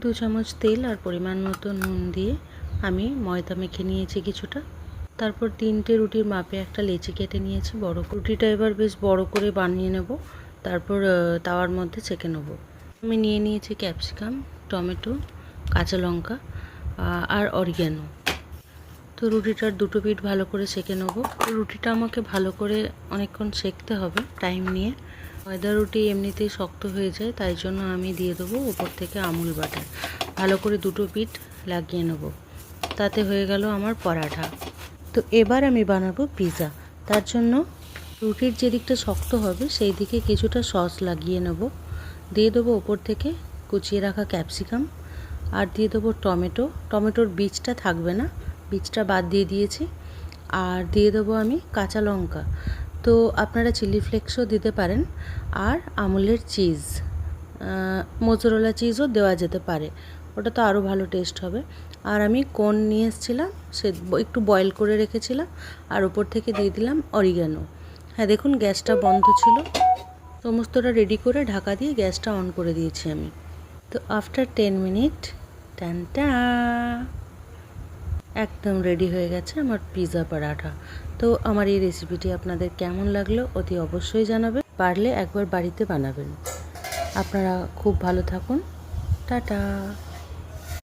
2 চামচ তেল আর পরিমাণ মতো নুন দিয়ে আমি ময়দা মেখে নিয়েছি কিছুটা। তারপর 3টে রুটির মাপে একটা লেচি কেটে নিয়েছি বড়। রুটিটা এবার বেশ বড় করে বানিয়ে নেব, তারপর তাওয়ার মধ্যে সেঁকে নেব। আমি নিয়ে নিয়েছি ক্যাপসিকাম, টমেটো, কাঁচা লঙ্কা আর অরিগ্যানো। তো রুটিটার দুটো পিঠ ভালো করে সেঁকে নেব। রুটিটা আমাকে ভালো করে অনেকক্ষণ সেঁকতে হবে টাইম নিয়ে। ময়দা রুটি এমনিতেই শক্ত হয়ে যায়, তাই জন্য আমি দিয়ে দেবো উপর থেকে আমুল বাটার। ভালো করে দুটো পিঠ লাগিয়ে নেব, তাতে হয়ে গেল আমার পরাঠা। তো এবার আমি বানাবো পিৎজা। তার জন্য রুটির যে দিকটা শক্ত হবে সেই দিকে কিছুটা সস লাগিয়ে নেব। দিয়ে দেবো ওপর থেকে কুচিয়ে রাখা ক্যাপসিকাম, আর দিয়ে দেবো টমেটো। টমেটোর বীজটা থাকবে না, বীজটা বাদ দিয়ে দিয়েছি। আর দিয়ে দেবো আমি কাঁচা লঙ্কা। তো আপনারা চিলি ফ্লেক্সও দিতে পারেন, আর আমুলের চিজ, মোজারেলা চিজও দেওয়া যেতে পারে, ওটা তো আরও ভালো টেস্ট হবে। আর আমি কোন নিয়ে এসেছিলাম, সে একটু বয়েল করে রেখেছিলাম, আর উপর থেকে দিয়ে দিলাম অরিগ্যানো। হ্যাঁ, দেখুন গ্যাসটা বন্ধ ছিল। সমস্তটা রেডি করে ঢাকা দিয়ে গ্যাসটা অন করে দিয়েছি আমি। তো আফটার 10 মিনিট টানটা একদম রেডি হয়ে গেছে আমার পিৎজা পরাঠা। তো আমার এই রেসিপিটি আপনাদের কেমন লাগলো অতি অবশ্যই জানাবেন। পারলে একবার বাড়িতে বানাবেন। আপনারা খুব ভালো থাকুন। টাটা।